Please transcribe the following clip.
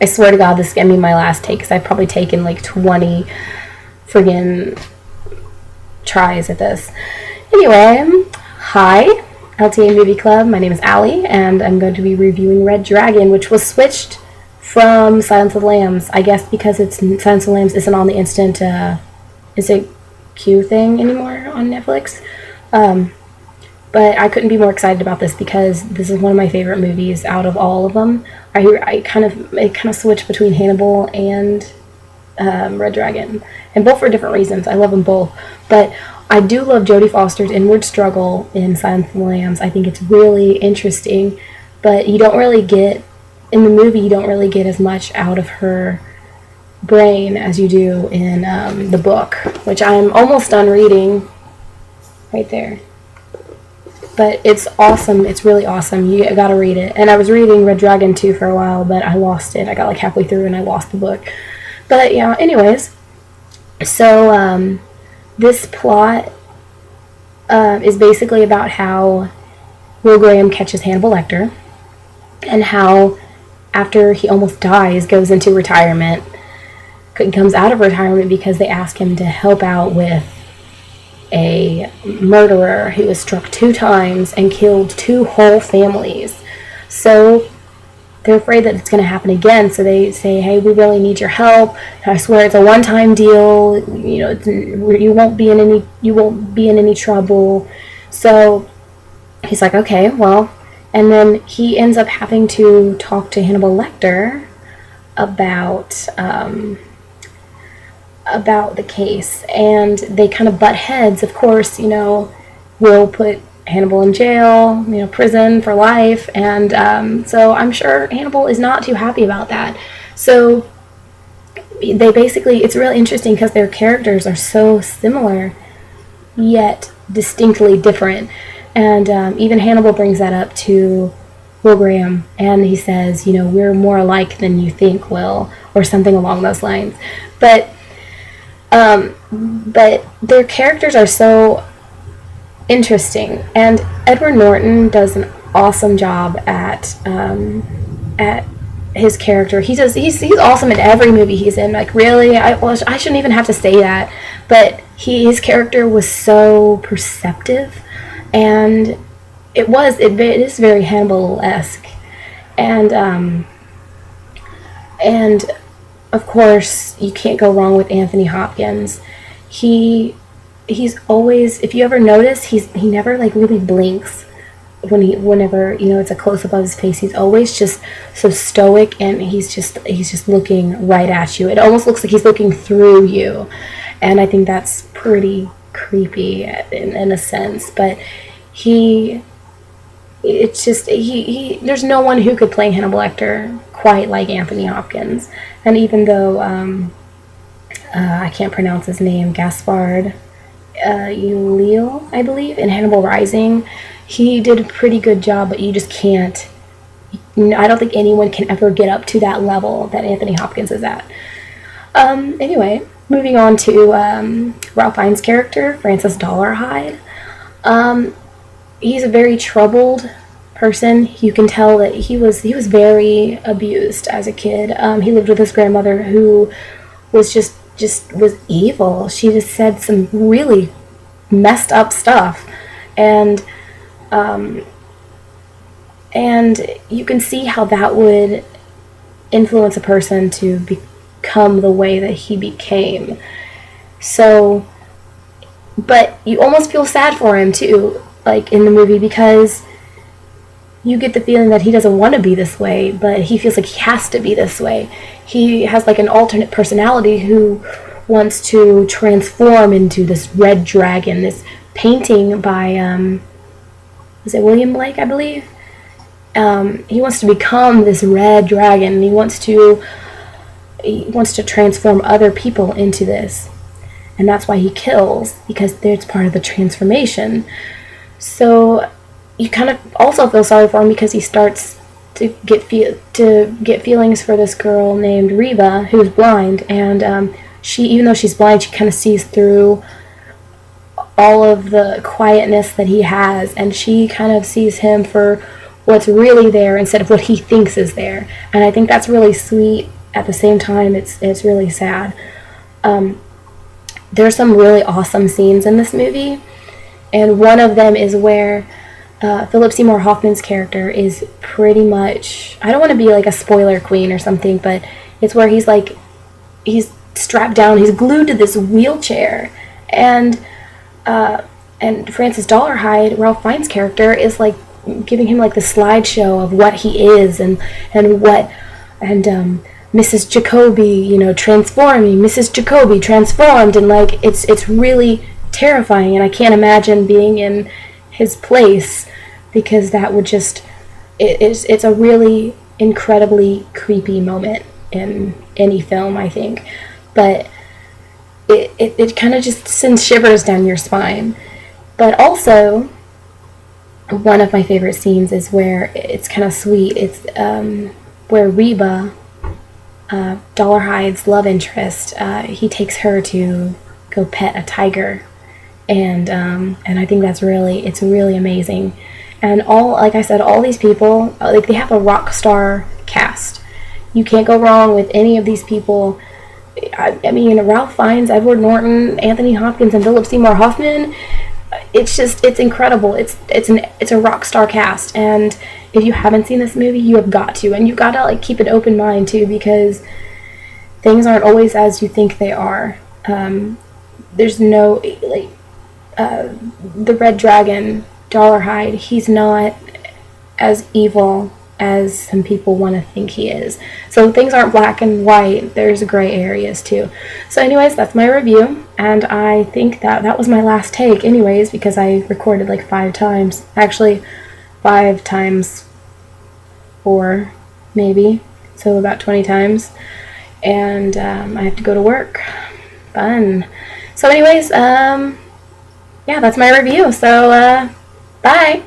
I swear to God, this is going to be my last take because I've probably taken like 20 friggin' tries at this. Anyway, hi, LTA Movie Club. My name is Allie, and I'm going to be reviewing Red Dragon, which was switched from Silence of the Lambs. I guess because Silence of the Lambs isn't on the instant, is it Q thing anymore on Netflix? But I couldn't be more excited about this because this is one of my favorite movies out of all of them. It kind of switched between Hannibal and Red Dragon, and both for different reasons. I love them both, but I do love Jodie Foster's inward struggle in Silence of the Lambs. I think it's really interesting, but you don't really get in the movie. You don't really get as much out of her brain as you do in the book, which I'm almost done reading. Right there. But it's awesome. It's really awesome. You gotta read it. And I was reading Red Dragon 2 for a while, but I lost it. I got like halfway through and I lost the book. But yeah, anyways. So, this plot is basically about how Will Graham catches Hannibal Lecter and how, after he almost dies, goes into retirement. He comes out of retirement because they ask him to help out with a murderer who was struck 2 times and killed 2 whole families. So they're afraid that it's going to happen again. So they say, "Hey, we really need your help. I swear it's a one-time deal. You know, you won't be in any trouble." So he's like, "Okay, well," and then he ends up having to talk to Hannibal Lecter about the case, and they kind of butt heads. Of course, Will put Hannibal in jail, prison for life, and so I'm sure Hannibal is not too happy about that. So they basically, it's really interesting because their characters are so similar yet distinctly different, and even Hannibal brings that up to Will Graham, and he says, "We're more alike than you think, Will," or something along those lines. But their characters are so interesting, and Edward Norton does an awesome job at his character. He's awesome in every movie he's in. Like, really, I shouldn't even have to say that, but his character was so perceptive, and it is very Hannibal-esque, and of course, you can't go wrong with Anthony Hopkins. He's always, if you ever notice, he never like really blinks whenever it's a close up of his face. He's always just so stoic, and he's just looking right at you. It almost looks like he's looking through you, and I think that's pretty creepy in a sense. But there's no one who could play Hannibal Lecter quite like Anthony Hopkins. And even though I can't pronounce his name, Gaspard Ulliel, I believe, in Hannibal Rising, he did a pretty good job, but you just can't. I don't think anyone can ever get up to that level that Anthony Hopkins is at. Anyway, moving on to Ralph Fiennes' character, Francis Dollarhide. He's a very troubled person. You can tell that he was very abused as a kid. He lived with his grandmother, who was just was evil. She just said some really messed up stuff, and you can see how that would influence a person to become the way that he became. So, but you almost feel sad for him too, like in the movie, because you get the feeling that he doesn't want to be this way, but he feels like he has to be this way. He has like an alternate personality who wants to transform into this red dragon, this painting by, is it William Blake, I believe? He wants to become this red dragon, and he wants to transform other people into this. And that's why he kills, because it's part of the transformation. So you kind of also feel sorry for him because he starts to get feelings for this girl named Reba, who's blind, and she, even though she's blind, she kind of sees through all of the quietness that he has, and she kind of sees him for what's really there instead of what he thinks is there. And I think that's really sweet. At the same time, it's really sad. There's some really awesome scenes in this movie, and one of them is where Philip Seymour Hoffman's character is pretty much, I don't want to be like a spoiler queen or something, but it's where he's strapped down, he's glued to this wheelchair, and Francis Dollarhide, Ralph Fiennes' character, is like giving him like the slideshow of what he is and Mrs. Jacoby, transforming, Mrs. Jacoby transformed, and like it's really terrifying, and I can't imagine being in his place, because that would just, it's a really incredibly creepy moment in any film, I think. But it kind of just sends shivers down your spine. But also, one of my favorite scenes is where it's kind of sweet. It's where Reba, Dollarhide's love interest, he takes her to go pet a tiger, and I think it's really amazing. And like I said, all these people, like, they have a rock star cast. You can't go wrong with any of these people. I mean, Ralph Fiennes, Edward Norton, Anthony Hopkins, and Philip Seymour Hoffman. It's incredible. It's a rock star cast, and if you haven't seen this movie, you have got to, and you've got to like keep an open mind too, because things aren't always as you think they are. There's no the Red Dragon, Dollarhide. He's not as evil as some people want to think he is. So things aren't black and white. There's gray areas too. So anyways, that's my review, and I think that was my last take anyways, because I recorded like 5 times. Actually, 5 times 4 maybe, so about 20 times, and I have to go to work. Fun. So anyways, yeah, that's my review. So bye.